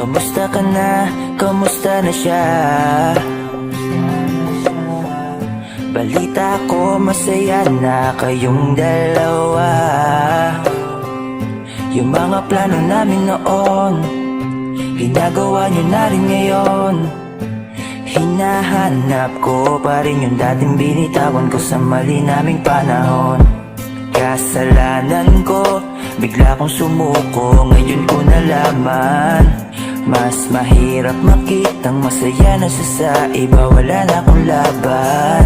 Kamusta ka na? Kamusta na siya? Balita ko masaya na kayong dalawa. Yung mga plano namin noon, ginagawa nyo na rin ngayon. Hinahanap ko pa rin yung dating binitawan ko sa mali naming panahon. Kasalanan ko, bigla kong sumuko, ngayon ko nalaman. Mas mahirap makitang masaya na siya sa iba, wala na akong laban.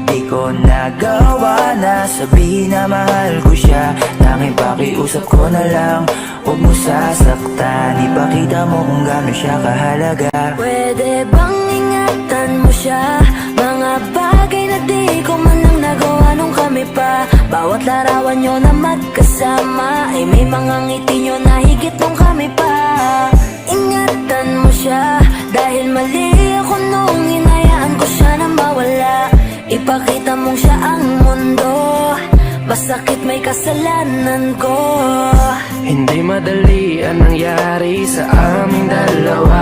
Di ko nagawa na sabihin na mahal ko siya, tanging pakiusap ko na lang, huwag mo sasaktan. Ipakita mo kung gaano siya kahalaga. Pwede bang ingatan mo siya? Mga bagay na di ko man lang nagawa nung kami pa. Bawat larawan nyo na magkasama ay may mga ngiti nyo na higit nung kami pa. Ingatan mo siya dahil mali ako nung hinayaan ko siya na mawala. Ipakita mong siya ang mundo, masakit may kasalanan ko. Hindi madali ang nangyari sa aming dalawa.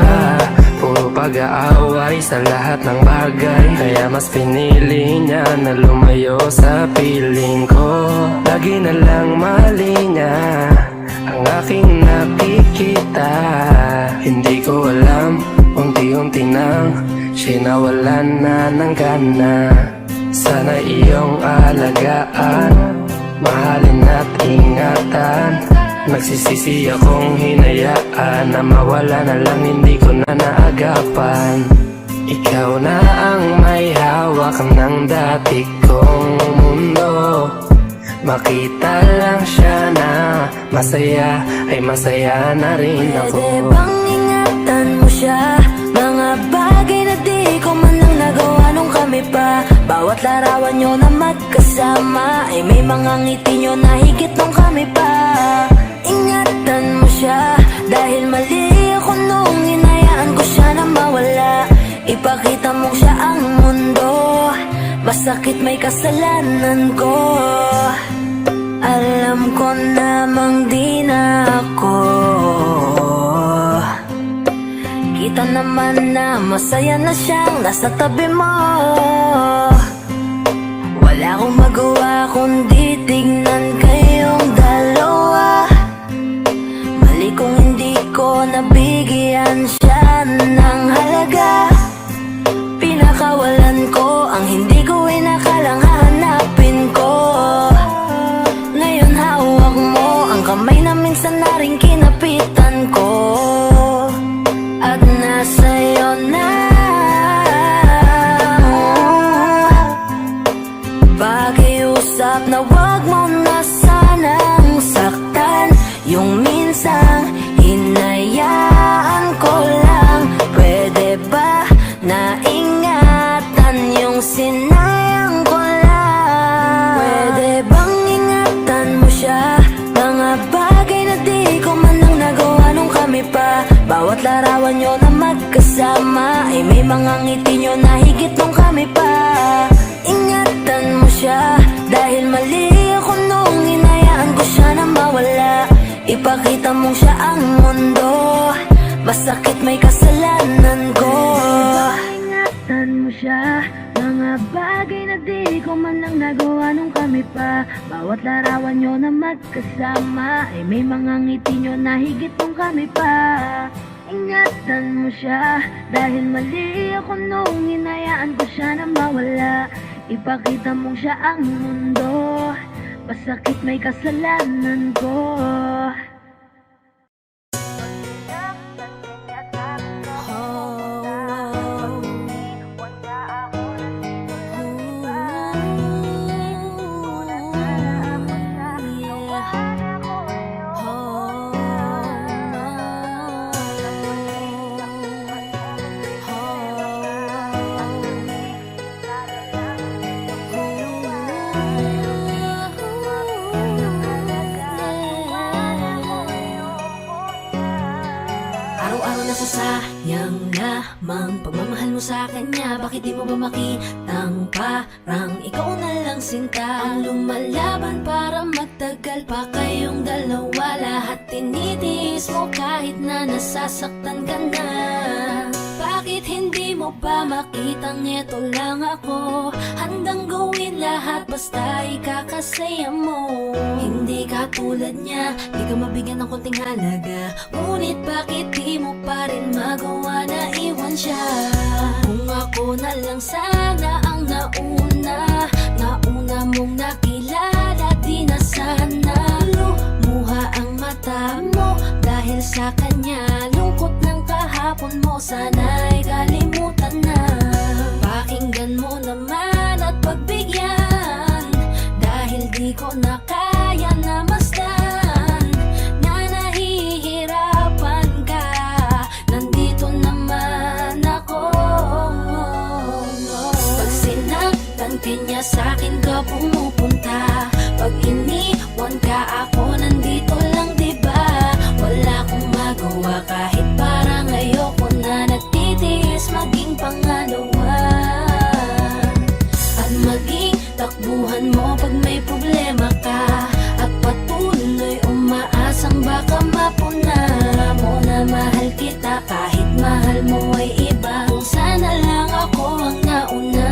Puro pag-aaway sa lahat ng bagay, kaya mas pinili niya na lumayo sa piling ko. Lagi na lang mali niya ang aking nakikita. Hindi ko alam, unti-unti nang siya'y nawalan na ng gana. Sana iyong alagaan, mahalin at ingatan. Nagsisisi akong hinayaan na mawala na lang, hindi ko na naagapan. Ikaw na ang may hawak ng dati kong mundo. Makita lang siya na masaya, ay masaya na rin ako. Pwede bang ingatan mo siya? Mga bagay na di ko man lang nagawa nung kami pa. Bawat larawan nyo na magkasama ay may mga ngiti nyo na higit nung kami pa. Ingatan mo siya dahil mali ako nung hinayaan ko siya na mawala. Ipakita mong siya ang mundo, masakit may kasalanan ko. Alam ko namang di na ako. Kita naman na masaya na siyang nasa tabi mo. Wala akong magawa kundi tignan kayong dalawa. Mali kung hindi ko nabigyan siya ng halaga. Pinakawalan ko ang hindi ko inakalang hahanapin ko. Ngayon hawak mo ang kamay na minsan na rin kinapitan ko. At nasa'yo na pakiusap na wag mo na sanang saktan. Yung minsang hinayaan ko lang, pwede ba na ingatan yung sinayang ko lang? Pwede bang ingatan mo siya? Mga bagay na di ko man lang nagawa nung kami pa. Bawat larawan nyo na magkasama ay may mga ngiti nyo na higit nung kami pa. Ingatan mo siya dahil mali ako nung hinayaan ko siya na mawala. Ipakita mong siya ang mundo, masakit may kasalanan ko. Ingatan mo siya, mga bagay na di ko man lang nagawa nung kami pa. Bawat larawan nyo na magkasama ay may mga ngiti nyo na higit nung kami pa. Ingatan mo siya dahil mali ako nung hinayaan ko siya na mawala. Ipakita mong siya ang mundo, masakit may kasalanan ko. sa kanya? Bakit di mo ba makitang parang ikaw na lang sinta ang lumalaban para magtagal pa kayong dalawa? Lahat tinitiis mo kahit na nasasaktan ka na. Bakit hindi mo ba makitang eto lang ako? Handang gawin lahat basta ikakasaya mo. Hindi ka tulad niya, di ka mabigyan ng konting halaga. Ngunit bakit di mo pa rin magawa na iwan siya? Kung ako na lang sana ang nauna mong nakilala, di na sana lumuha ang mata mo dahil sa kanya. Lungkot ng kahapon mo, sana'y kalimutan na. Pakinggan mo naman at pagbigyan, dahil di ko na kaya na masdan na nahihirapan ka. Nandito naman ako. Pag sinaktan ka niya, sa'kin ka pumupunta. Pag iniwan ka, ako nandito lang, diba? Wala akong magawa kahit parang ayoko na. Nagtitiis maging pangalawa at maging takbuhan mo pag may problema ka. At patuloy umaasang baka mapuna mo na mahal kita kahit mahal mo ay iba. Kung sana lang ako ang nauna.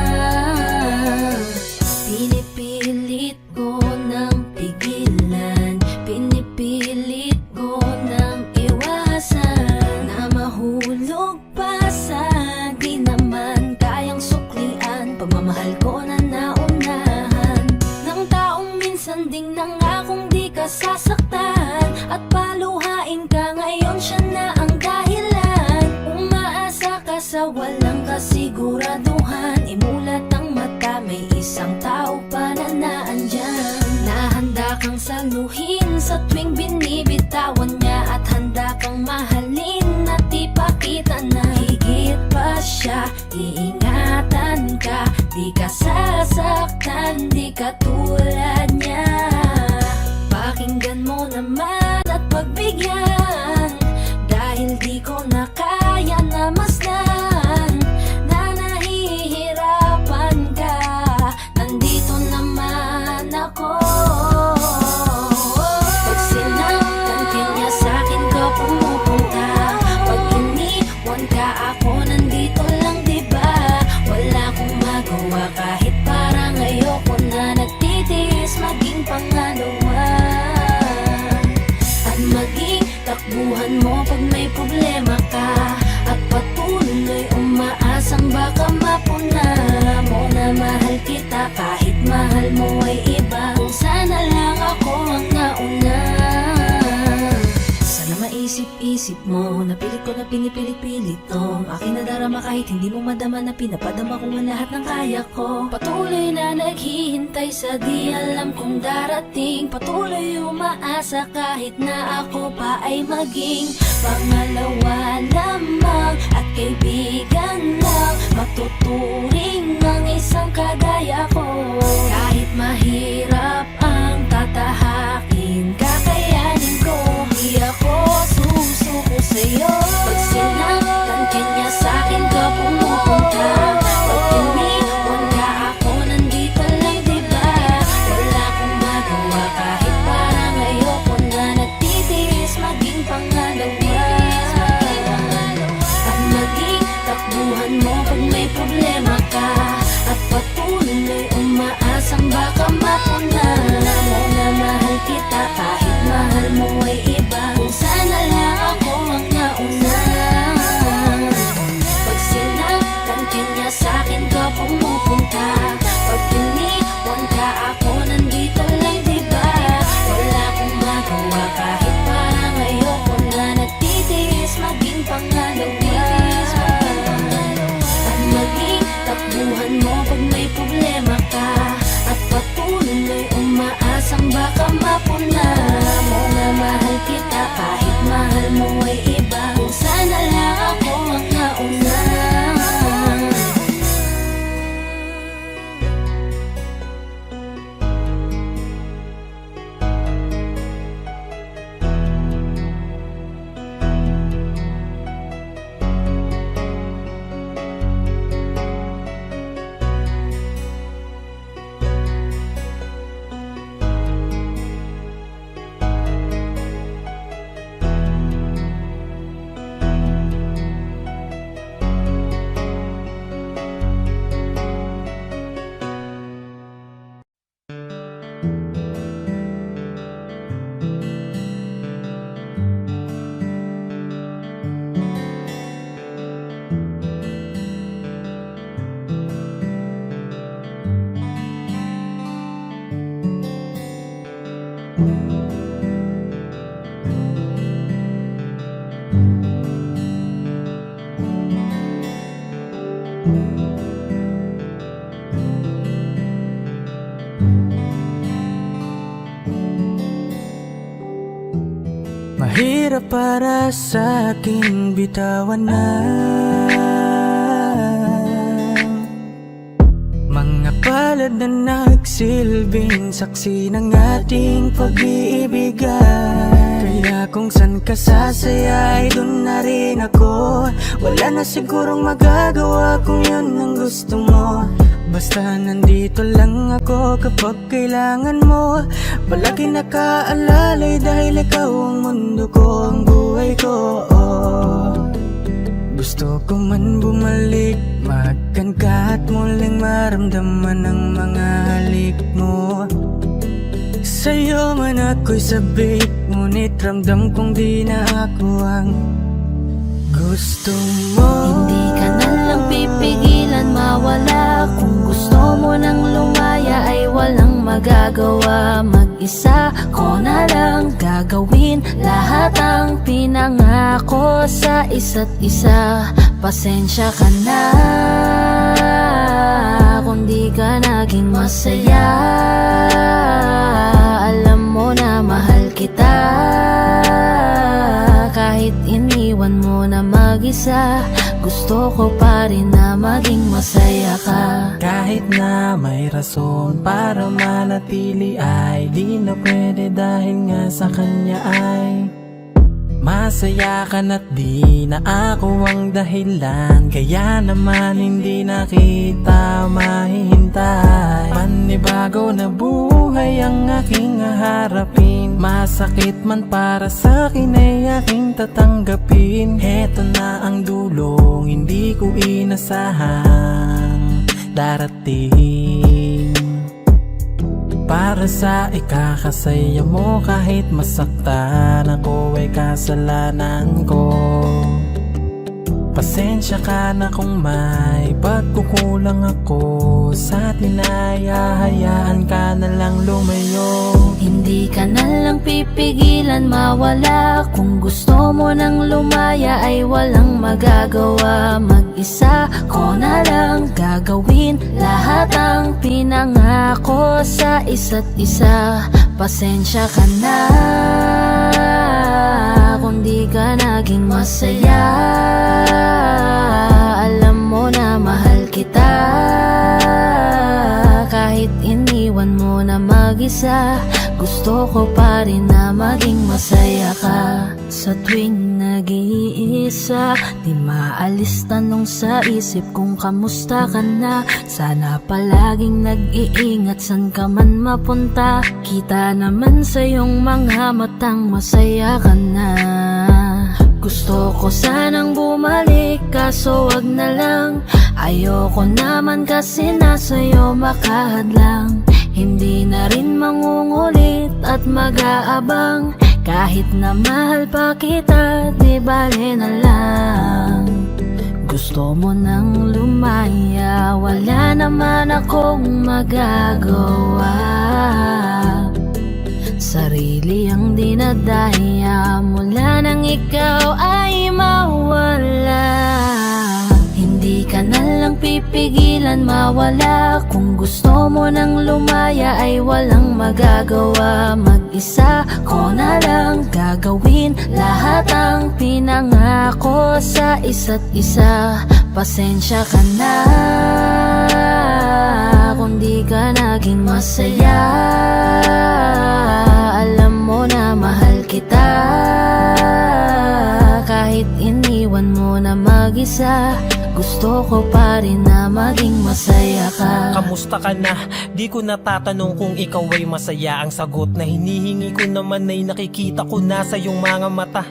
Pinipilit ko ng pigilan, pinipilit ko ng iwasan na mahulog pa sa di naman kayang suklian. Pagmamahal ko na naunahan ng taong minsan ding nangakong di ka sasaktan. At paluhain ka ngayon, siya na ang dahilan. Umaasa ka sa walang kasiguraduhan. Imulat ang mata, may isang tao pa na naandyan. Nahanda kang saluhin sa tuwing binibitawan niya. At handa kang mahalin at ipakita na higit pa siya. Iingatan ka, di ka sasaktan, di ka tulad niya. Pakinggan mo naman at pagbigyan, dahil di ko na kaya na masdan na nahihirapan ka. Nandito naman ako. Pag sinaktan ka niya, sa'kin ka pumupunta. Pag iniwan ka, ako nandito lang, diba? Wala akong magawa kahit parang ayoko na. Nagtitiis maging pangalawa at maging takbuhan mo pag may problema ka. At patuloy umaasang baka mapuna mo na mahal kita kahit mahal mo ay iba. Kung sana lang ako ang nauna. Sana maisip-isip mo, napilit ko na pinipilit-pilit to. Aking nadarama kahit hindi mo madama na pinapadama ko ang lahat ng kaya ko. Patuloy na naghihintay sa di alam kung darating. Patuloy umaasa kahit na ako pa ay maging pangalawa lamang at kaibigan lang. Matuturing ang isang kagaya ko. Kahit mahirap ang tatahakin, kakayanin ko. Di ako susuko sa'yo. Pag sinaktan ka niya, sa'kin ka pumupunta. Pag iniwan ka, ako nandito lang, diba? Wala akong magawa kahit parang ayoko na. Nagtitiis maging pangalawa at maging takbuhan mo pag may problema ka. At patuloy umaasang baka mapuna mo na mahal kita kahit mahal mo ay iba. Kung sana lang ako ang nauna. Pag sinaktan ka niya, sa'kin ka pumupunta. Pag iniwan ka, ako nandito lang, diba? Wala akong magawa kahit parang ayoko na. Nagtitiis maging pangalawa at maging takbuhan mo pag may problema ka. At patuloy umaasang baka mapuna mo na mahal kita kahit mahal mo ay iba. Kung sana lang ako ang nauna. Mahirap para sa akin bitawan na mga palad na nagsilbing saksi ng ating pag-iibigan. Kaya kung san ka sasaya ay dun na rin ako. Wala na sigurong magagawa kung yun ang gusto mo. Basta nandito lang ako kapag kailangan mo. Palagi nakaalalay dahil ikaw ang mundo ko, ang buhay ko. Gusto ko man bumalik, makan ka at muling maramdaman ang mga halik mo. Sa'yo man ako'y sabik, ngunit ramdam kong di na ako ang gusto mo. Hindi ka na lang pipigilan mawala. Kung gusto mo nang lumaya ay walang magagawa. Mag-isa ko na lang gagawin lahat ang pinangako sa isa't isa. Pasensya ka na kung di ka naging masaya. Alam mo na mahal kita. Kahit iniwan mo na mag-isa, gusto ko pa rin na maging masaya ka. Kahit na may rason para manatili ay di na pwede dahil nga sa kanya ay masaya ka na't di na ako ang dahilan. Kaya naman hindi na kita mahihintay. Panibago na buhay ang aking haharapin. Masakit man para sa'kin ay aking tatanggapin. Heto na ang dulong hindi ko inasahang darating. Para sa ikakasaya mo kahit masaktan ako ay kasalanan ko. Pasensya ka na kung may pagkukulang ako sa atin ay hahayaan ka na lang lumayo. Hindi ka na lang pipigilan mawala. Kung gusto mo nang lumaya ay walang magagawa. Mag-isa ko na lang gagawin lahat ang pinangako sa isa't isa. Pasensya ka na kung di ka naging masaya. Alam mo na mahal kita. Kahit iniwan mo na mag-isa, gusto ko pa rin na maging masaya ka. Sa tuwing nag-iisa, di maalis tanong sa isip kung kamusta ka na. Sana palaging nag-iingat san ka man mapunta. Kita naman sa iyong mga matang masaya ka na. Gusto ko sanang bumalik kaso wag na lang. Ayoko naman kasi nasa'yo makahadlang. Hindi na rin mangungulit at mag-aabang. Kahit na mahal pa kita, di bale na lang. Gusto mo nang lumaya, wala naman akong magagawa. Sarili ang dinadaya mula nang ikaw ay mawala. Hindi ka na lang pipigilan mawala. Kung gusto mo nang lumaya ay walang magagawa. Mag-isa ko na lang gagawin lahat ang pinangako sa isa't isa. Pasensya ka na kung di ka naging masaya. Alam mo na mahal kita. Kahit iniwan mo na mag-isa, gusto ko pa rin na maging masaya ka. Kamusta ka na? Di ko natatanong kung ikaw ay masaya. Ang sagot na hinihingi ko naman ay nakikita ko na sa iyong mga mata.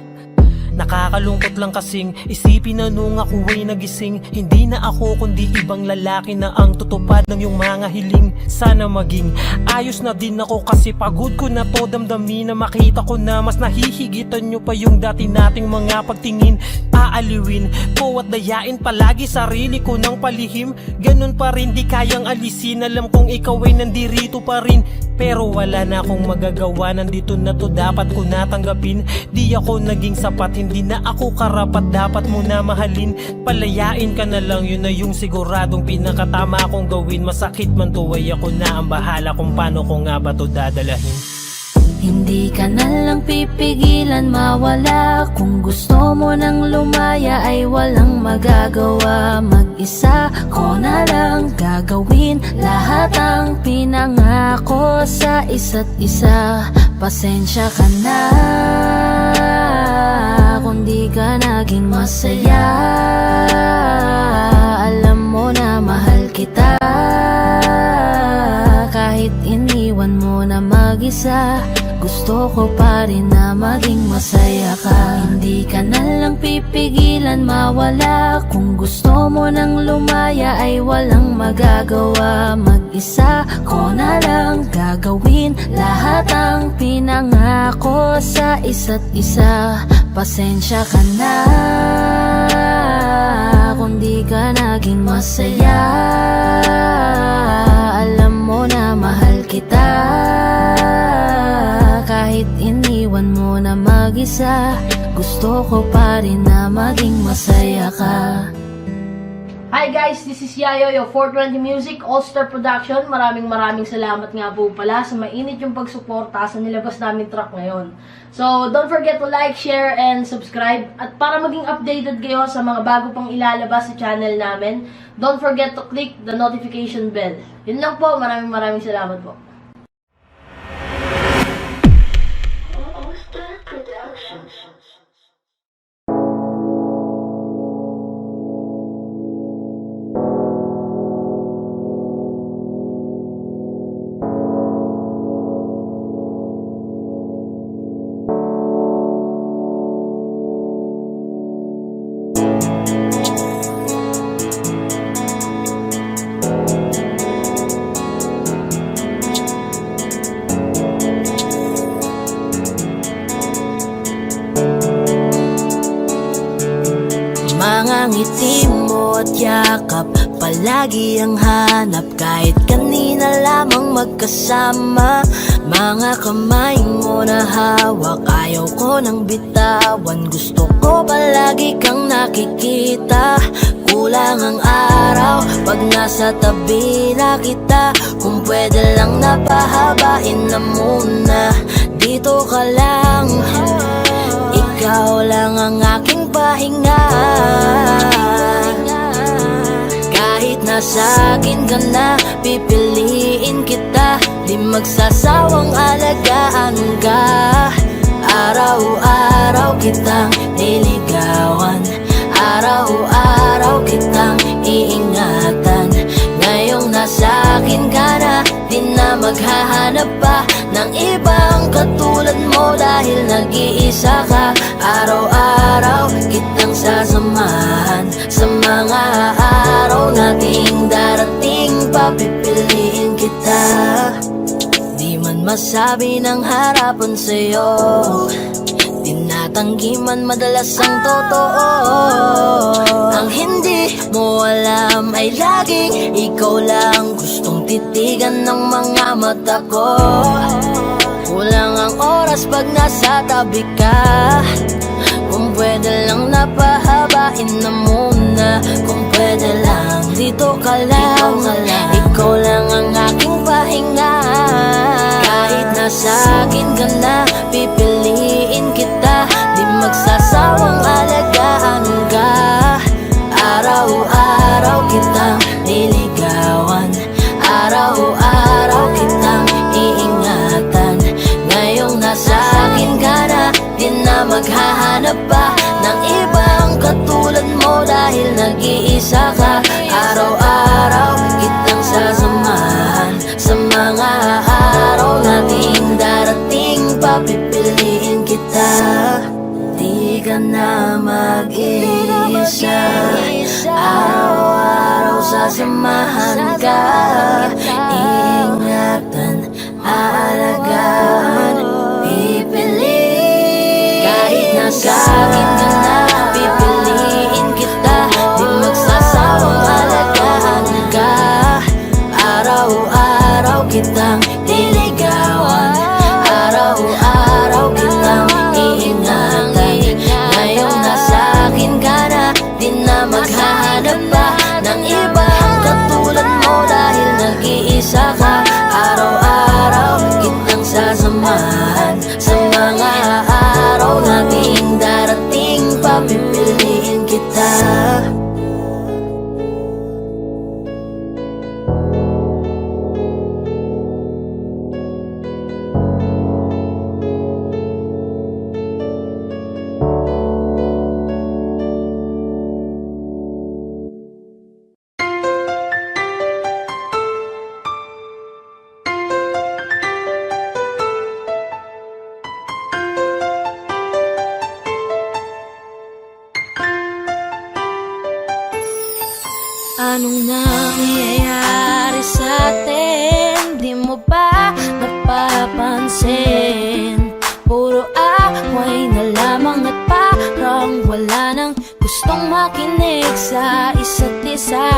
Nakakalungkot lang kasing isipin na nung ako ay nagising, hindi na ako kundi ibang lalaki na ang tutupad ng iyong mga hiling. Sana maging ayos na din ako kasi pagod ko na to damdamin, na makita ko na mas nahihigitan nyo pa yung dati nating mga pagtingin. Aaliwin ko at dayain palagi sarili ko ng palihim, ganun pa rin di kayang alisin. Alam kong ikaw ay nandirito pa rin, pero wala na akong magagawa. Nandito na to, dapat ko natanggapin. Di ako naging sapat, hindi na ako karapat, dapat mo na mahalin. Palayain ka na lang, yun na yung siguradong pinakatama kong gawin. Masakit man to ay ako na ang bahala kung paano ko nga ba to dadalahin. Hindi ka na lang pipigilan mawala. Kung gusto mo nang lumaya ay walang magagawa. Mag-isa ko na lang gagawin lahat ang pinangako sa isa't isa. Pasensya ka na kung di ka naging masaya. Alam mo na mahal kita, kahit iniwan mo na mag-isa. Gusto ko pa rin na maging masaya ka. Hindi ka na lang pipigilan mawala. Kung gusto mo nang lumaya ay walang magagawa. Mag-isa ko na lang gagawin lahat ang pinangako sa isa't isa. Pasensya ka na kung di ka naging masaya. Alam mo na mahal kita, kahit iniwan mo na mag-isa. Gusto ko pa rin na maging masaya ka. Hi guys, this is Yayo, your 420 Music, All-Star Production. Maraming salamat nga po pala sa mainit yung pagsuporta sa nilabas namin track ngayon. So, don't forget to like, share, and subscribe. At para maging updated kayo sa mga bago pang ilalabas sa channel namin, don't forget to click the notification bell. Yun lang po, maraming salamat po. Mga ngiti mo at yakap, palagi ang hanap. Kahit kanina lamang magkasama. Mga kamay mo na hawak, ayaw ko nang bitawan. Gusto ko palagi kang nakikita. Kulang ang araw pag nasa tabi na kita. Kung pwede lang napahabain na muna. Dito ka lang, ikaw lang ang aking pahinga. Kahit nasa akin ka na, pipiliin kita. Di magsasawang alagaan ka. Araw-araw kitang niligawan, araw-araw kitang iingatan. Ngayong nasa akin ka na, di na maghahanap pa ng ibang katulad mo. Dahil nag-iisa ka, araw-araw kitang sasamahan. Sa mga araw nating darating, papipiliin kita. Di man masabi ng harapan sa'yo, tinatanggi man madalas ang totoo. Ang hindi mo alam ay laging ikaw lang gustong titigan ng mga mata ko. Kulang ang oras pag nasa tabi ka. Kung pwede lang napahabain na muna. Kung pwede lang dito ka lang, ikaw lang ang aking pahinga. Kahit nasa akin ka na, pipiliin kita. Di magsasawang alagaan ka. Araw-araw kitang niligawan, araw-araw kitang iingatan. Ngayong nasa akin ka na, di na maghahanap pa ng ibang katulad mo. Dahil nag-iisa ka, araw-araw kitang sasamahan. Sa mga araw nating darating, papi sasamahan ka, iingatan, aalagaan, pipiliin. Kahit nasa akin ka na, pipiliin kita. Di magsasawang alagaan ka, araw-araw kitang liligawan, araw-araw kitang iingatan. Ngayong nasa akin ka na, di na maghahanap pa ng iba ang katulad mo dahil nag-iisa ka. Araw-araw kitang sasamahan sa mga araw nating darating, papipiliin kita. Anong nangyayari sa atin? Di mo ba napapansin? Puro away na lamang at parang wala nang gustong makinig sa isa't isa.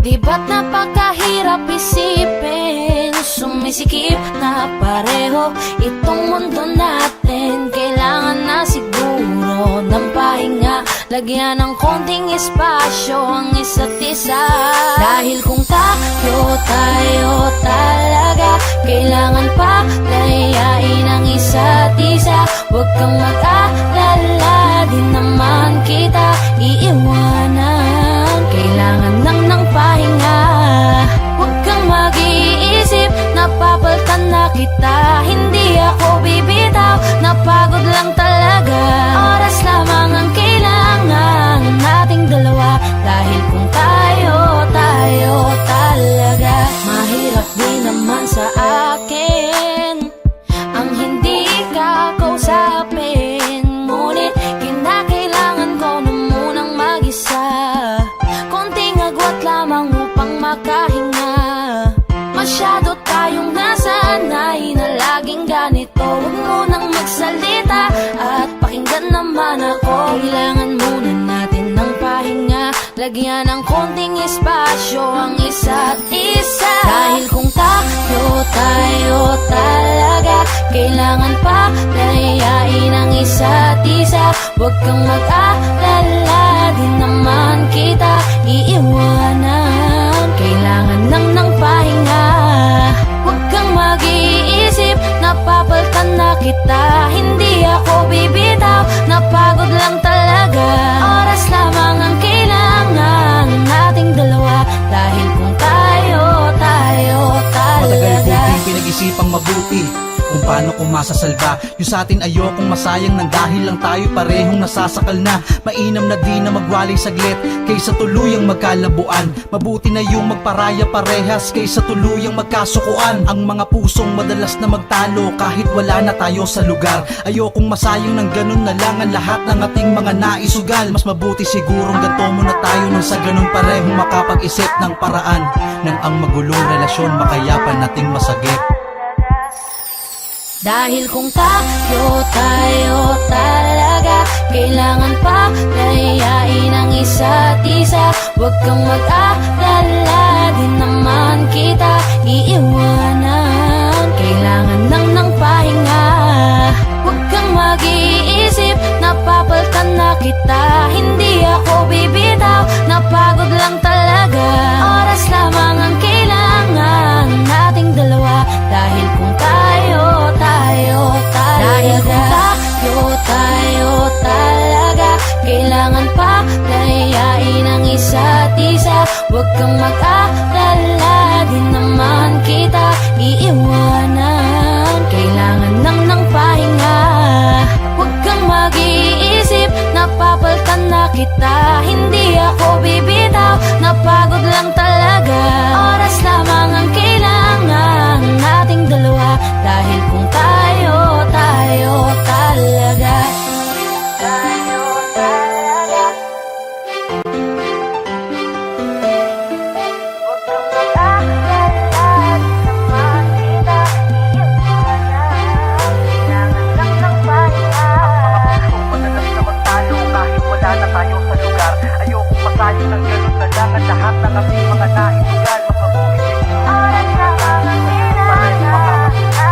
Di ba't napakahirap isipin? Sumisikip na pareho itong mundo natin. Kailangan na siguro ng pahinga, lagyan ng konting espasyo ang isa't isa. Dahil kung tayo talaga, kailangan pa layain ang isa't isa. Huwag kang mag-alala, di naman kita iiwanan. Kailangan lang ng pahinga, huwag kang mag-iisip, napapaltan na kita. Hindi ako bibitaw, napagod lang talaga. Oras lamang ang kailangan nating dalawa. Dahil kung tayo talaga, mahirap din naman sa akin ang hindi ka kausapin. Ngunit kinakailangan ko na munang mag-isa, konting agwat lamang upang makahinga. Masyado tayong nasanay na laging ganito. Huwag munang magsalita at pakinggan naman ako. Kailangan muna natin ng pahinga, lagyan ng konting espasyo ang isa't isa. Dahil kung tayo talaga, kailangan pa layain ang isa't isa. Huwag kang mag-alala, di naman kita iiwanan. Kailangan lang ng pahinga, huwag kang mag-iisip, napapaltan na kita. Hindi ako bibitaw, napagod lang talaga. Oras lamang ang kailangan nating dalawa. Dahil kung tayo talaga. Matagal ko din pinag-isipang mabuti kung paano ko masasalba yung sa atin. Ayokong masayang nang dahil lang tayo parehong nasasakal na. Mainam na di na magwalay saglit kaysa tuluyang magkalabuan. Mabuti na yung magparaya parehas kaysa tuluyang magkasukuan. Ang mga pusong madalas na magtalo kahit wala na tayo sa lugar. Ayokong masayang ng ganun na lang ang lahat ng ating mga naisugal. Mas mabuti sigurong ganto muna tayo nang sa ganun parehong makapag-isip ng paraan nang ang magulong relasyon makayapan nating masagip. Dahil kung tayo talaga, kailangan pa layain ang isa't isa. Huwag kang mag-alala, di naman kita iiwanan. Kailangan lang ng pahinga, huwag kang mag-iisip, napapaltan na kita. Hindi ako bibitaw, napagod lang talaga. Oras lamang ang kailangan nating dalawa. Dahil kung tayo talaga, dahil kung tayo talaga, kailangan pa layain ang isa't isa. Huwag kang mag-alala, di naman kita iiwanan. Kailangan lang ng pahinga, huwag kang mag-iisip, napapaltan na kita. Hindi ako bibitaw, napagod lang talaga. Oras lamang ang kailangan nating dalawa. Dahil kung tayo talaga, tayo talaga. isugal, makauwi Oras na mga pinana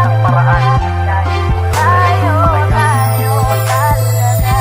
ng paraan. Tayo talaga.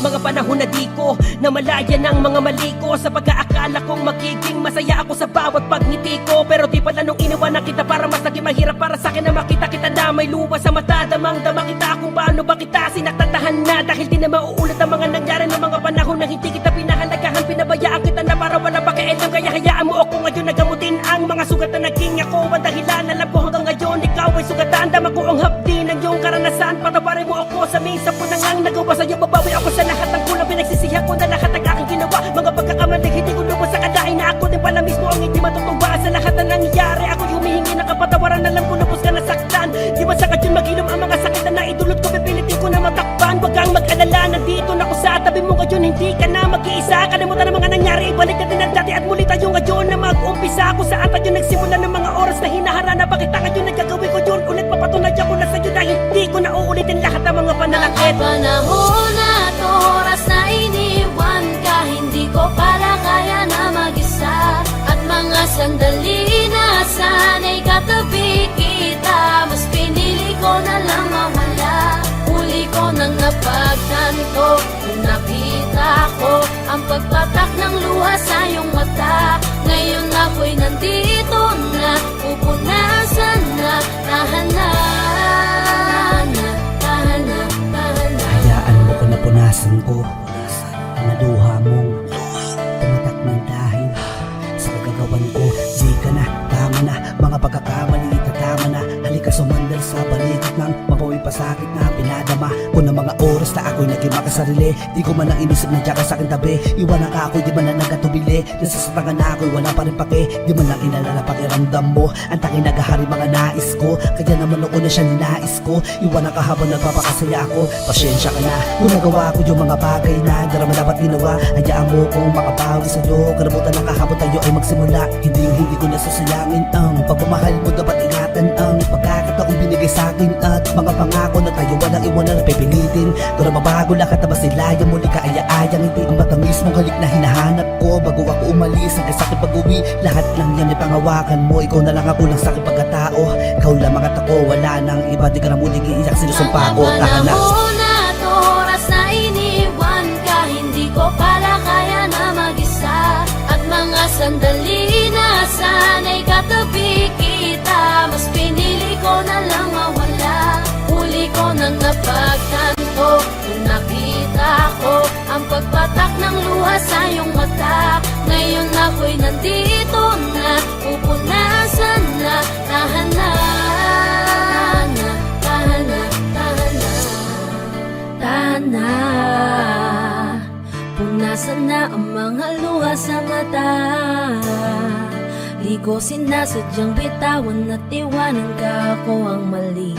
Mga panahon na di ko na malaya ng mga mali ko Sa pag-aakala kong magiging masaya ako sa bawat pagngiti ko Pero di pala nung iniwanan kita para mas naging mahirap para sa akin na makita kita na may luwa sa mata Damang-dama kita kung paano ba kita sinaktantahan na Dahil di na mauulit ang mga nangyari ng mga panahon na hindi kita pinahalagahan Pinabayaan kita na para wala pakialam Kaya hayaan mo ako ngayon nagamutin ang mga sugat na naging ako Ang dahilan alam ko hanggang ngayon ikaw ay sugatan Dama ko ang hapdi ng iyong karanasan Patawarin mo ako sa minsan po nang ang nagawa sa'yo Babawi ako sa lahat ng kulang pinagsisihan ko na lahat ng aking ginawa Mga pagkakamali hindi ko lubos sa kadain na ako din pala mismo ang hindi matutuwa Sa lahat na nangyayari ako'y humihingi ng kapatawaran Alam ko lubos ka nasaktan Di ba sa kadyon mag-inom ang mga sakit na naidulot ko Pipilitin ko na matakpan Huwag kang mag-alala nandito na ako sa tabi mo ngayon Hindi ka na mag-iisa Kalimutan ang mga nangyari Ibalik natin ang dati at muli tayo ngayon Na mag-umpisa kung saan tayo nagsimula ng mga oras na hinaharana Bakit ang ngayon nagkagawin ko yun Ulit papatunay ako na sa'yo Dahil hindi ko na uulitin lahat ng mga pananakit Panahon at oras na iniwan ka Hindi ko pala kaya na mag-isa At mga sandali na sana'y katabi kita Mas pinili ko na lang mawala Huli ko nang napagtanto Nung nakita ko ang pagpatak ng luha sa iyong mata Ngayon ako'y nandito na Pupunasan na Tahan na Hayaan mo ko na punasan ko ang naluha mong tumatak ng dahil sa kagagawan ko. Di ka na, tama na, mga pagkakamali, tatama na. Halika sumandal sa balikat ng mapawi pasakit na pinadama ko ng mga oras na ako'y naging makasarili. Di ko man lang inisip na diyan ka sa akin tabi. Iwan ka ako'y di man lang nagatubili. Nasasatangan na ako'y wala pa rin pake. Di man lang inalala pakiramdam mo. Ang tanging nagahari mga nais ko. Kaya naman noon na siya ninais ko. Iwan ka habang nagpapakasaya ako. Pasyensya ka na kung nagawa ko yung mga bagay na di naman dapat ginawa. Hayaan mo kong makabawi sa'yo. Karabutan ng kahapon tayo ay magsimula. Hindi ko nasasayangin ang pagmamahal mo. Dapat ingatan ang pagkakataong binigay sa'kin. At mga pangako na tayo walang iwanan na pipilitin. Kung na mabago lahat na basilayan muli kaaya-ayang hindi ang matamis mong halik na hinahanap ko. Bago ako umalis hanggang sa'kin pag-uwi. Lahat lang yan ay pangawakan mo. Ikaw na lang ako lang sa'kin pagkatao. Ikaw lamang at ako, wala nang iba. Di ka na muling iiyak, sinusumpa ko. Tahan na. Panahon at oras na iniwan ka Hindi ko pala kaya na mag-isa At mga sandali na sana'y katabi kita Mas pinili ko na lang mawala Huli ko nang napagtanto Nung nakita ko ang pagpatak ng luha sa iyong mata Ngayon ako'y nandito na Pupunasan na Tahan na Tahan na Punasan na ang mga luha sa mata Di ko sinasadyang bitawan at iwanan ka ako ang mali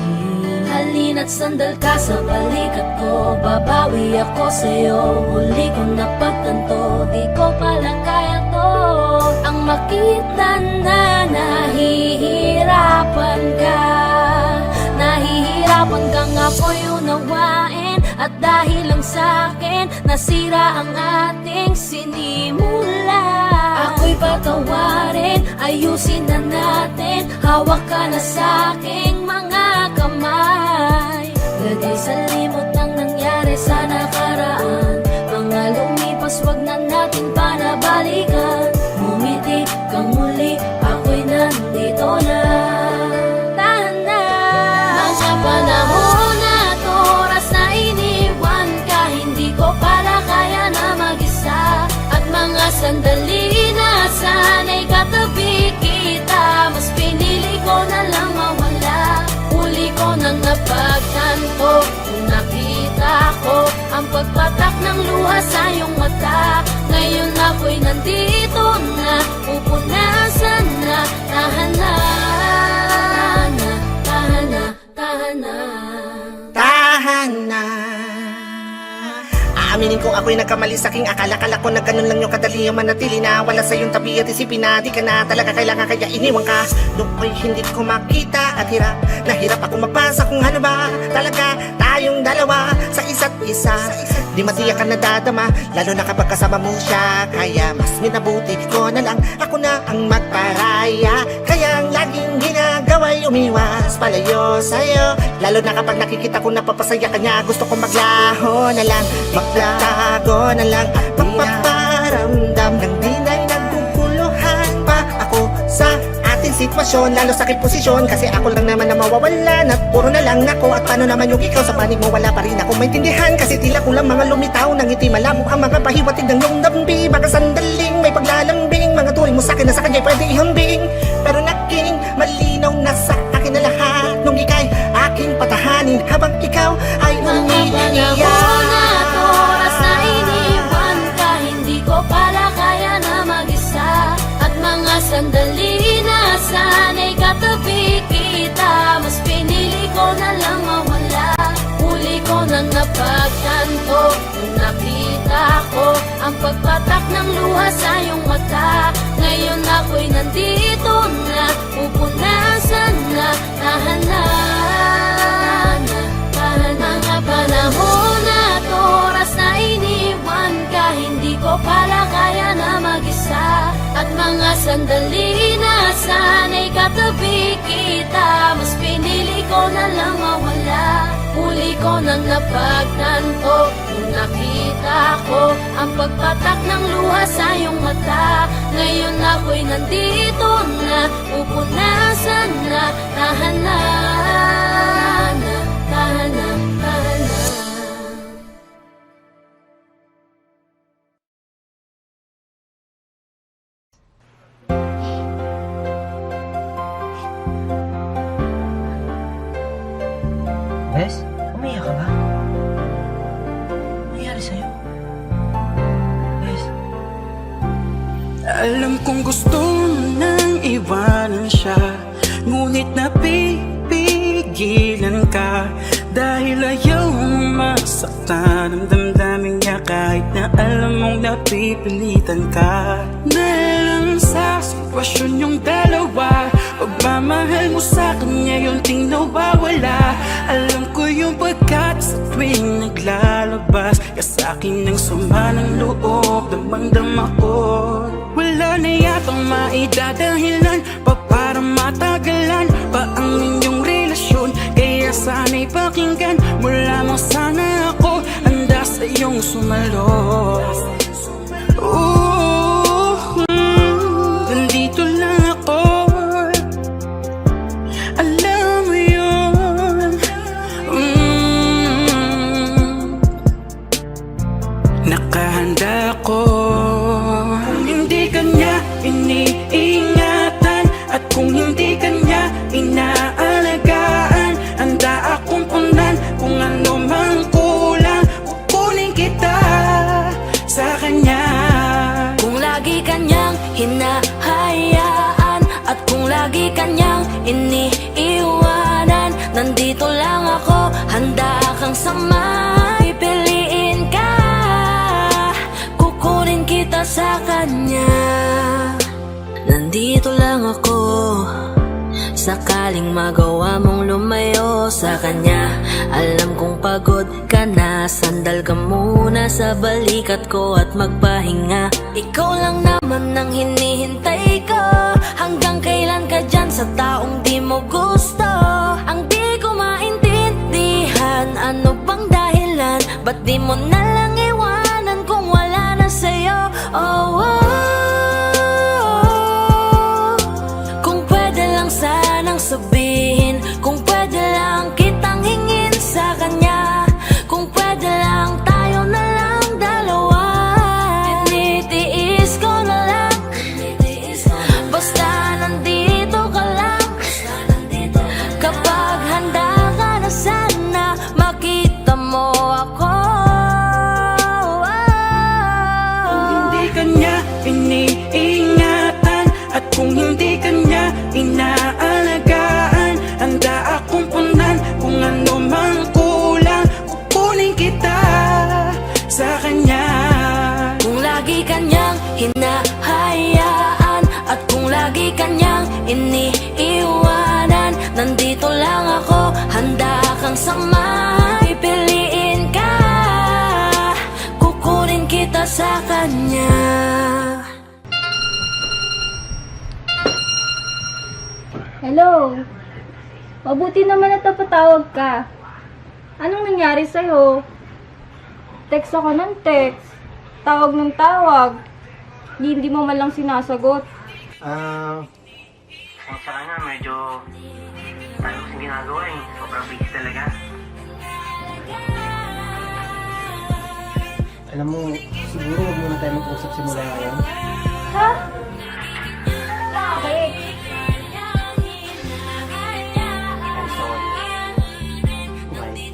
Halina't sandal ka sa balikat ko Babawi ako sa'yo Huli kong napagtanto Di ko pala kaya to Ang makita na nahihirapan ka Nahihirapan kang ako'y unawain At dahil lang sa'kin Nasira ang ating sinimula Ako'y patawarin Ayusin na natin Hawak ka na sa'king mga kamay Lagay sa limot ang nangyari sa nakaraan Mga lumipas wag na natin panabalikan Ngumiti kang muli Ako'y nandito na Tahan na Mga panahon at oras na iniwan ka Hindi ko pala kaya na mag-isa At mga sandali na sana'y katabi kita Mas pinili ko na lang mawala Huli ko nang napagtanto Nung nakita ko ang pagpatak ng luha sa iyong mata Ngayon ako'y nandito na Pupunasan na Tahan na Tahan na Tahan na Tahan na Aaminin ko ako'y nagkamali sa aking akala-kala ko na ganun lang yung kadali ang manatili na wala sa iyong tabi at isipin na di ka na talaga kailangan kaya iniwan ka. Noong hindi ko makita at hirap ako magpasa kung ano ba talaga tayong dalawa sa isa't isa. Di matiyak ka nadadama, lalo na kapag kasama mo siya. Kaya mas minabuti ko na lang, ako na ang magparaya. Kaya ang laging ginagawa'y umiwas palayo sa'yo. Lalo na kapag nakikita ko napapasaya ka niya, gusto ko maglaho na lang, magtago na lang, magpaparamdam nang di na'y naguguluhan pa ako sa ating sitwasyon. Lalo sa aking posisyon, kasi ako lang naman na mawawalan at puro na lang ako. At paano naman yung ikaw, sa panig mo wala pa rin ako maintindihan. Kasi tila ko lang mga lumitaw ng ngiti, malabo ang mga pahiwatig ng iyong dambi. Baka sandaling may paglalambing, mga turing mo sa akin na sa kanya'y pwede ihambing. Pero naging malinaw na sa akin na lahat nung ika'y aking patahanin habang ikaw ay umiiyak. At oras na iniwan ka, hindi ko pala kaya na mag-isa. At mga sandali na sana'y katabi kita, mas pinili ko na lang mawala. Huli ko nang napagtanto nung nakita ko ang pagpatak ng luha sa iyong mata. Ngayon ako'y nandito na, pupunasan na, tahanan. Mga panahon at oras na iniwan ka, hindi ko pala kaya na mag-isa. At mga sandali na sana'y katabi kita, mas pinili ko na lang mawala. Huli ko nang napagtanto nung nakita ko ang pagpatak ng luha sa iyong mata. Ngayon ako'y nandito na, pupunasan na, tahanan. Tahanan, tahanan. Bes, umiyak ka ba? Ano nangyari sa'yo? Bes? Alam kong gusto mo nang iwanan siya, ngunit napipigilan ka. Dahil ayaw mong masaktan ang damdamin niya, kahit na alam mong napipilitan ka. Nalang sa sitwasyon yung dalawa, pagmamahal mo sa kanya yung ting nawawala. Alam ko yung pagkat sa tuwing naglalabas ka sa akin ng sama ng loob, damang-dama ko. Wala na yatang maidadahilan pa para matagalan pa ang inyong relasyon. Kaya sana'y pakinggan mo lamang, sana ako handa sa iyong sumalo. Nandito lang ako, alam mo yun. Nakahanda ako. Kung hindi kanya iniingatan at kung hindi kanya inaalagaan, handa akong punan kung ano mang kulang, kukunin kita sa kanya. Kung lagi kanyang hinahayaan at kung lagi kanyang iniiwanan, nandito lang ako, handa kang sama. Pipiliin ka, kukunin kita sa kanya. Nandito lang ako, sakaling magawa mong lumayo sa kanya. Alam kong pagod ka na, sandal ka muna sa balikat ko at magpahinga. Ikaw lang naman ang hinihintay ko, hanggang kailan ka dyan sa taong di mo gusto. Ang di ko maintindihan, ano bang dahilan, ba't di mo na lang iwanan kung wala na sa'yo. Oh, oh. Kung pwede lang sanang sabihin, kung pwede lang kitang hingin sa kanya, kung pwede lang tayo na lang dalawa. Tinitiis ko na lang, basta nandito ka lang. Kapag handa ka na, sana makita mo ako. hinahayaan. At kung lagi kanyang iniiwanan, nandito lang ako, handa kang samahan. Pipiliin ka, kukunin kita sa kanya. Hello? Mabuti naman na napatawag ka. Anong nangyari sa'yo? Text ako ng text. Tawag ng tawag. Hindi mo man lang sinasagot. Pasensya ka na, medyo tayo kasing ginagawa eh. Sobrang busy talaga. Alam mo, siguro huwag muna tayo mag-usap simula ngayon. Ha? Bakit? I'm sorry. Bye.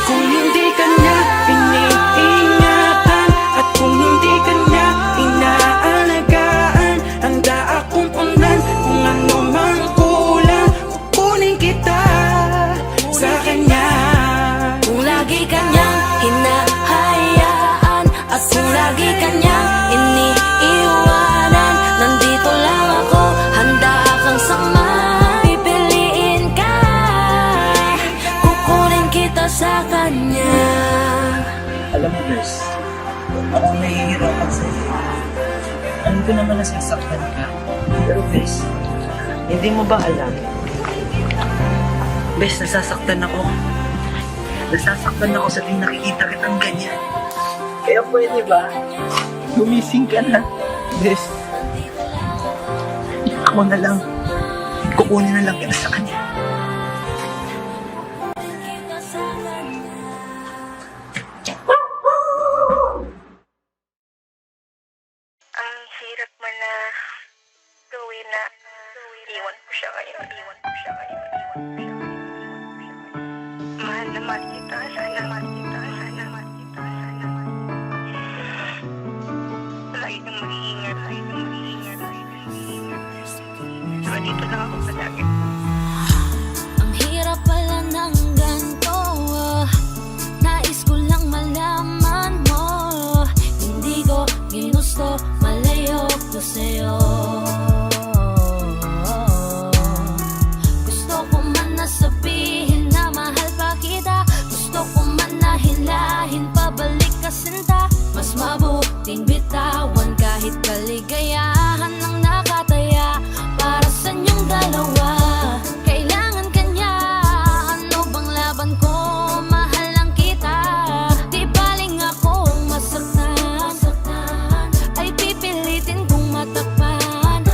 Kung hindi ka niya iniingatan at kung hindi ka niya inaalagaan, handa akong punan kung ano mang kulang, kukunin kita sa kanya. Kung lagi kanyang hinahayaan at kung lagi kanyang iniiwanan, nandito lang ako, handa kang samahan. Pipiliin ka, kukunin kita sa kanya. Alam mo, Bes, ako nahihirapan sa'yo. Alam ko naman na sasaktan ka. Pero, Bes, hindi mo ba alam? Bes, nasasaktan ako. Nasasaktan ako sa tuwing nakikita kitang ganyan. Kaya pwede ba? Gumising ka na. Bes, ako na lang. Kukunin na lang kita sa kanya. Ang hirap man na gawin na iwan ko siya ngayon. Mahal na mahal kita. Sana mahal kita. Lagi kang mag-iingat. Saka dito lang ako palagi. Ang hirap pala ng ganito, nais ko lang malaman mo. Hindi ko ginusto, malayo ko sa'yo. Gusto ko man na sabihin na mahal pa kita, gusto ko man na hilahin pabalik ka sinta. Mas mabuting bitawan kahit kaligayahan ang nakataya para sa inyong dalawa. Kailangan kanya, ano bang laban ko? Mahal lang kita. Di baling akong masaktan, ay pipilitin kong matakpan.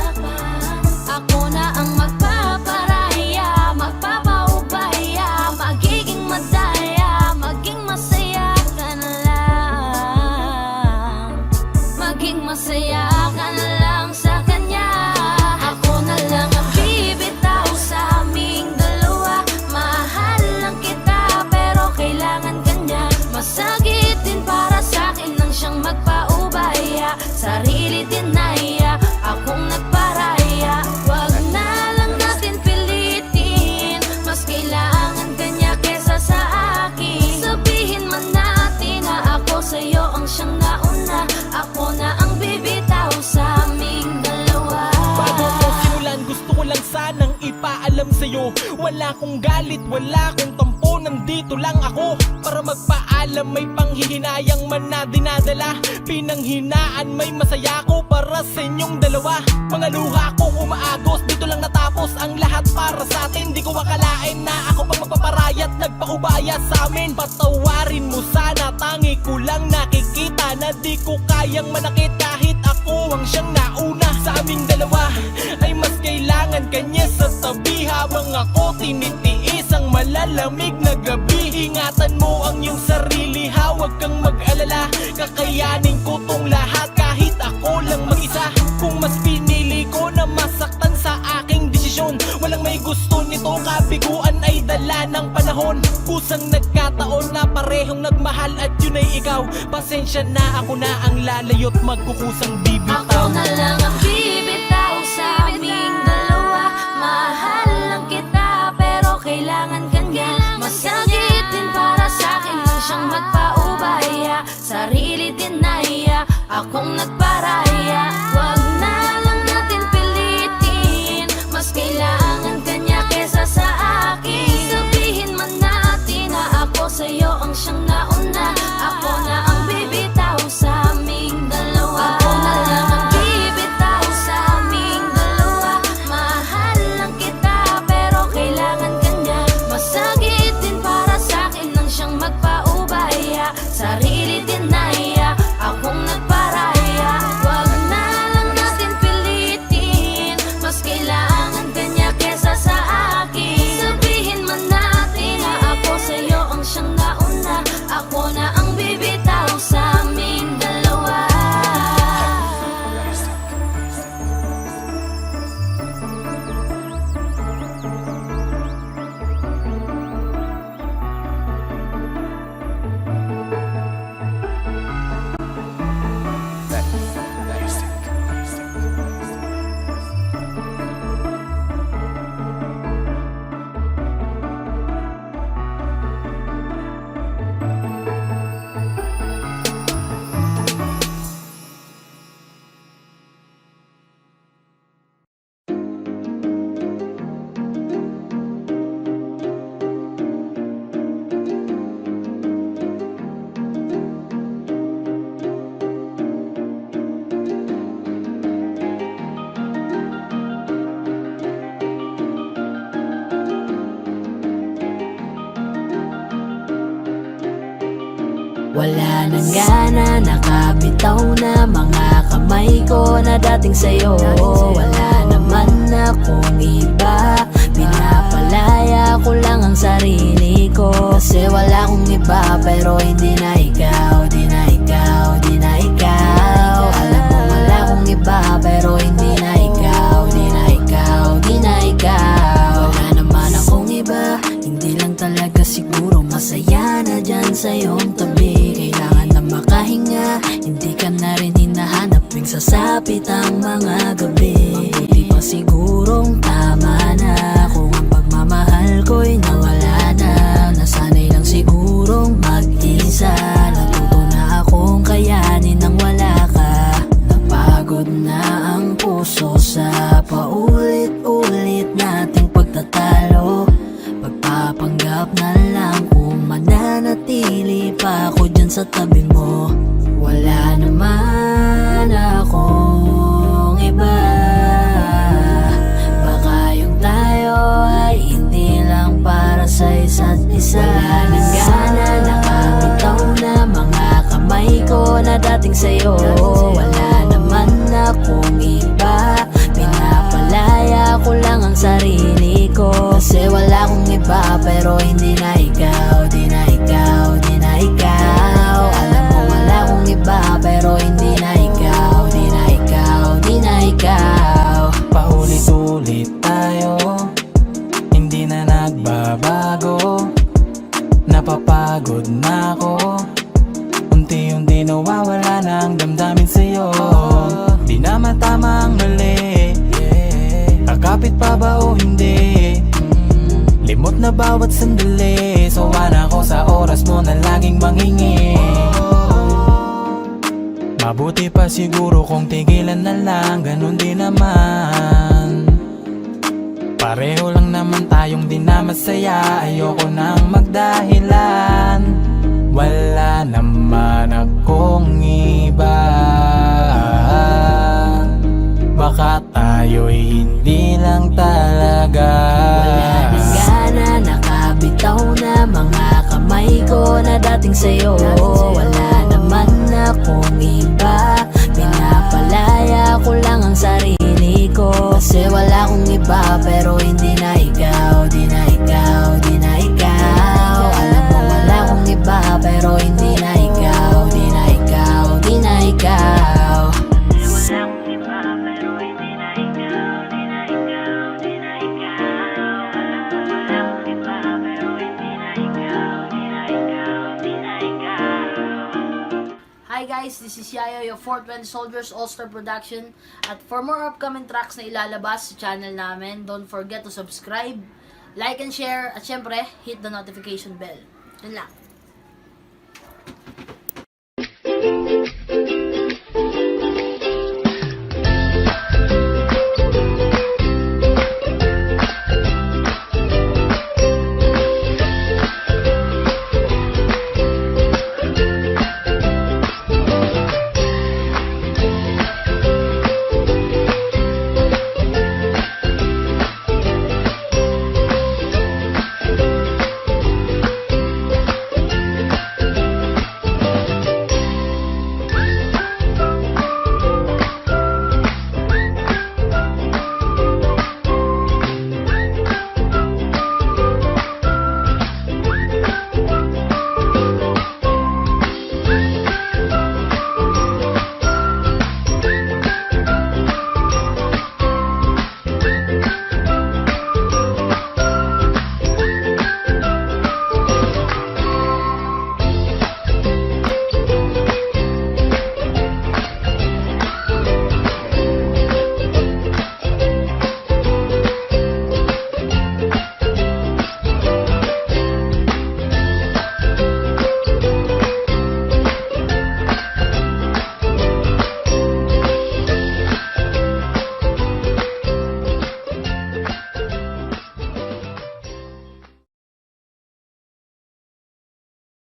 Ako na ang magpaparaya, magpapaubaya, magiging madaya, maging masaya ka na lang. Maging masaya ka na lang sa kanya. Ako na lang ang bibitaw sa aming dalawa. Mahal lang kita pero kailangan kanya. Masakit din para sa akin nang siyang magpaubaya. Sarili dinaya, akong nagparaya. Wag na lang natin pilitin, mas kailangan kanya kesa sa akin. Sabihin man natin na ako sa'yo ang siyang nauna. Ako na ang bibitaw sa aming dalawa. Bago ko simulan, gusto ko lang sanang ipaalam sa'yo. Wala kong galit, wala kong tampo, nandito lang ako para magpaalam. May panghihinayang man na dinadala, pinanghinaan may masaya ko para sa inyong dalawa. Mga luha kong umaagos, dito lang natapos ang lahat para sa atin. Di ko akalain na ako pang magpaparayat, nagpaubaya sa amin. Patawarin mo sana, tangi ko lang nakikita na di ko kayang manakit kahit ako ang siyang nauna. Sa aming dalawa ay mas kailangan kanya sa tabi, habang ako tinitiis ang malalamig na gabi. Ingatan mo ang iyong sarili, huwag kang mag-alala. Kakayanin ko tong lahat kahit ako lang mag-isa. Kung mas pinili ko na masaktan sa aking desisyon, walang may gusto nito, kabiguan ay dala ng panahon. Kusang nagkataon na parehong nagmahal at yun ay ikaw. Pasensya na, ako na ang lalayo't magkukusang bibitaw. Ako na lang ang bibitaw sa aming dalawa. Mahal lang kita pero kailangan kanya. Masakit magpaubaya, sarili dinaya, akong nagparaya. Wag na lang natin pilitin, mas kailangan kanya kesa sa akin. Sabihin man natin na ako sa'yo ang siyang nauna, ako na ang bibitaw sa aming dalawa. Ako na lang ang bibitaw sa aming dalawa. Mahal lang kita pero kailangan kanya, masagit din para sa'kin nang siyang magpaubaya, sarili dinaya, akong nagparaya. Wag na lang natin pilitin, mas kailangan kanya kesa sa akin. Sabihin man natin na ako sa'yo ang siyang nauna, ako na ang bibitaw sa aming dalawa. Wala nang gana, nakabitaw na mga kamay ko na dating sa'yo. Wala naman akong iba, pinapalaya ko lang ang sarili ko. Kasi wala akong iba pero hindi na ikaw, di na ikaw, di na ikaw. Alam mo wala akong iba pero hindi na ikaw, di na ikaw, di na ikaw. Wala naman akong iba, hindi lang talaga siguro masaya na dyan sa iyong tabi. Kailangan na makahinga, hindi ka na rin hinahanap tuwing sasapit ang mga gabi. Mabuti pa sigurong tama na kung ang pagmamahal ko'y nawala na. Nasanay lang sigurong mag-isa, natuto na akong kayanin nang wala ka. Napagod na ang puso sa paulit-ulit nating pagtatalo. Pagpapanggap na lang kung mananatili pa ako dyan sa tabi mo. Wala naman akong iba, baka yung tayo ay hindi lang para sa isa't isa. Wala nang gana, nakabitaw na mga kamay ko na dating sa'yo. Wala naman akong iba, pinapalaya ko lang ang sarili ko. Kasi wala akong iba pero hindi na ikaw, di na ikaw, di na ikaw. Alam mo wala akong iba pero hindi na ikaw, di na ikaw, di na ikaw. Paulit-ulit tayo, hindi na nagbabago. Napapagod na ako, unti-unti nawawala na ang damdamin sa'yo. Di na matama ang mali, kakapit pa ba o hindi? Limot na bawat sandali, sawa na ako sa oras mo na laging manghingi. Mabuti pa siguro kung tigilan na lang, ganun din naman. Pareho lang naman tayong di na masaya, ayoko nang magdahilan. Wala naman akong iba, baka tayo'y hindi lang talaga. Wala nang gana, nakabitaw na mga kamay ko na dating sa'yo. Wala naman akong iba, pinapalaya ko lang ang sarili ko. Kasi wala akong iba pero hindi na ikaw, di na ikaw, di na ikaw. Alam mo wala akong iba pero hindi na ikaw, di na ikaw, di na ikaw. Wala akong iba pero hindi na ikaw, di na ikaw, di na ikaw. Alam mo wala akong iba pero hindi na ikaw, di na ikaw, di na ikaw. Hi guys, this is Yayo, your 420 Soldiers All-Star Production. At for more upcoming tracks na ilalabas sa channel namin, don't forget to subscribe, like and share, at syempre, hit the notification bell. Yun lang.